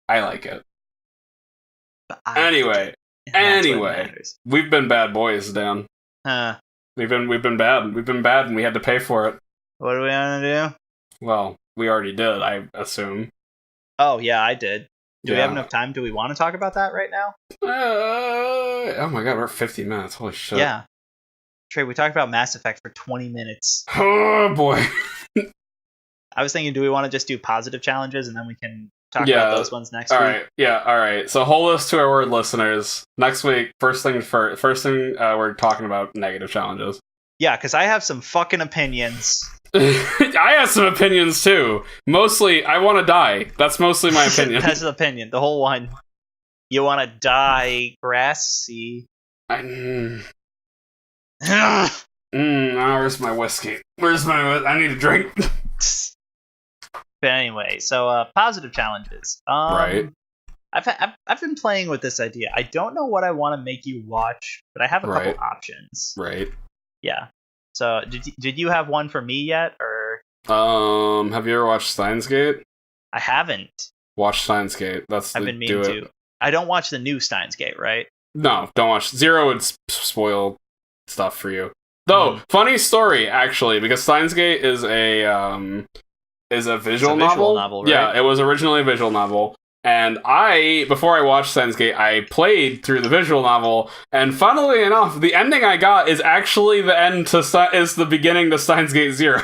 I like it. Anyway, we've been bad boys, Dan. We've been bad. We've been bad, and we had to pay for it. What do we want to do? Well, we already did, I assume. Oh, yeah, I did. Do we have enough time? Do we want to talk about that right now? Oh my god, we're at 50 minutes. Holy shit. Yeah. Trey, we talked about Mass Effect for 20 minutes. Oh boy. I was thinking, do we want to just do positive challenges and then we can talk about those ones next week? Alright. So hold us to our word, listeners. Next week, first thing we're talking about negative challenges. Yeah, because I have some fucking opinions. I have some opinions too. Mostly, I want to die. That's mostly my opinion. That's the opinion. The whole one. You want to die, grassy. Where's my whiskey? I need a drink. But anyway, so positive challenges. Right. I've been playing with this idea. I don't know what I want to make you watch, but I have a couple options. Right. Yeah. So did you have one for me yet, or? Have you ever watched Steins Gate? I haven't. Watch Steins Gate. I've been meaning to. I don't watch the new Steins Gate, right? No, don't watch. Zero would spoil stuff for you. Though, funny story actually, because Steins Gate is a visual novel. Right? Yeah, it was originally a visual novel. And before I watched Steins Gate, I played through the visual novel, and funnily enough, the ending I got is actually the end is the beginning to Steins Gate 0.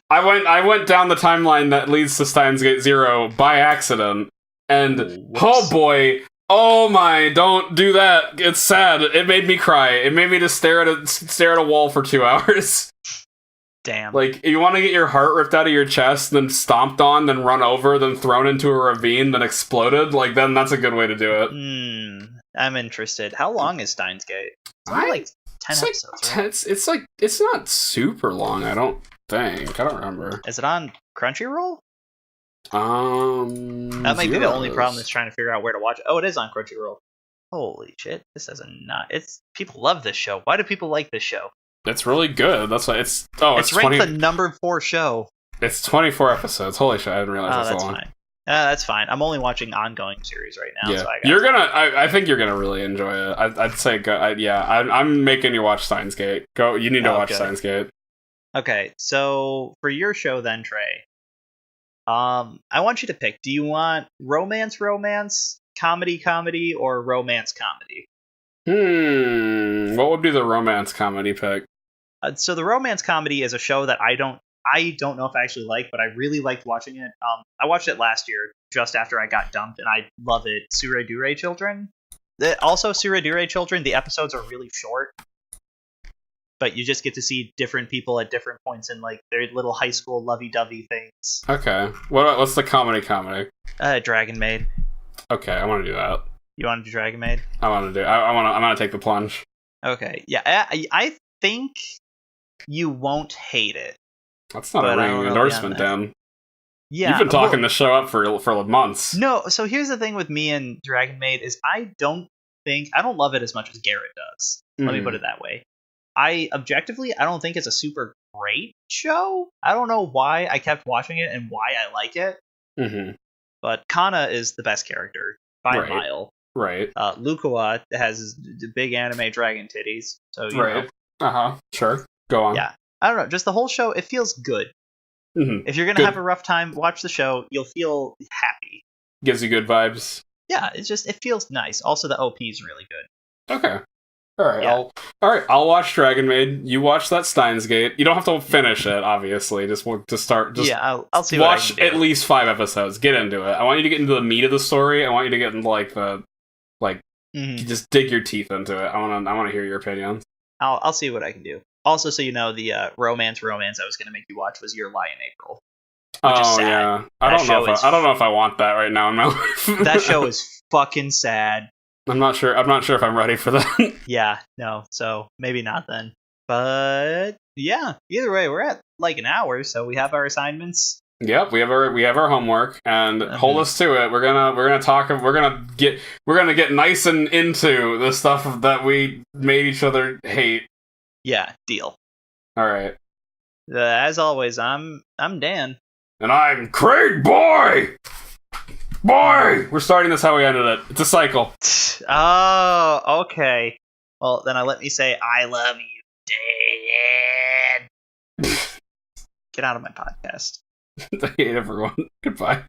I went down the timeline that leads to Steins Gate 0 by accident, and oh boy, oh my, don't do that. It's sad. It made me cry. It made me just stare at a wall for 2 hours. Damn. Like, you want to get your heart ripped out of your chest, then stomped on, then run over, then thrown into a ravine, then exploded? Like, then that's a good way to do it. I'm interested. How long is Steins Gate? It's only like 10 episodes, right? It's not super long, I don't think. I don't remember. Is it on Crunchyroll? That might be the only problem is trying to figure out where to watch it. Oh, it is on Crunchyroll. Holy shit. This doesn't people love this show. Why do people like this show? It's really good. That's why it's ranked the number 4 show. It's 24 episodes. Holy shit! I didn't realize that's so long. Fine. That's fine. I'm only watching ongoing series right now. Yeah, so I think you're gonna really enjoy it. I'd say go. I'm making you watch Steins Gate. Go. You need to watch Steins Gate. Okay, so for your show then, Trey, I want you to pick. Do you want romance, comedy, or romance comedy? What would be the romance comedy pick? So the romance comedy is a show that I don't know if I actually like, but I really liked watching it. I watched it last year, just after I got dumped, and I love it. Suredure Children. Also, Suredure Children, the episodes are really short, but you just get to see different people at different points in like their little high school lovey-dovey things. Okay. What's the comedy? Dragon Maid. Okay, I want to do that. You want to do Dragon Maid? I want to take the plunge. Okay. Yeah, I think you won't hate it. That's not a ringing endorsement, Dan. Yeah, you've been talking the show up for months. No, so here's the thing with me and Dragon Maid is I don't love it as much as Garrett does. Let me put it that way. I don't think it's a super great show. I don't know why I kept watching it and why I like it. But Kana is the best character by a mile. Right. Lukawa has the big anime dragon titties. So you know. Sure. Go on. Yeah. I don't know. Just the whole show, it feels good. If you're gonna have a rough time, watch the show. You'll feel happy. Gives you good vibes. Yeah, it feels nice. Also, the OP is really good. Okay. All right. I'll watch Dragon Maid. You watch that Steins Gate. You don't have to finish it, obviously. Just to start. I'll see. Watch at least 5 episodes. Get into it. I want you to get into the meat of the story. I want you to get into just dig your teeth into it. I want to hear your opinions. I'll see what I can do. Also, so you know, the romance I was going to make you watch was Your Lie in April. Which is sad. Yeah. I don't know if I want that right now in my life. That show is fucking sad. I'm not sure if I'm ready for that. Yeah, no. So maybe not then. But yeah, either way, we're at like an hour, so we have our assignments. Yep, we have our homework, and hold us to it. We're gonna get nice and into the stuff that we made each other hate. Yeah, deal. All right. As always, I'm Dan, and I'm Craig Boy. We're starting this how we ended it. It's a cycle. Oh, okay. Well, then let me say I love you, Dan. Get out of my podcast. I hate everyone. Goodbye.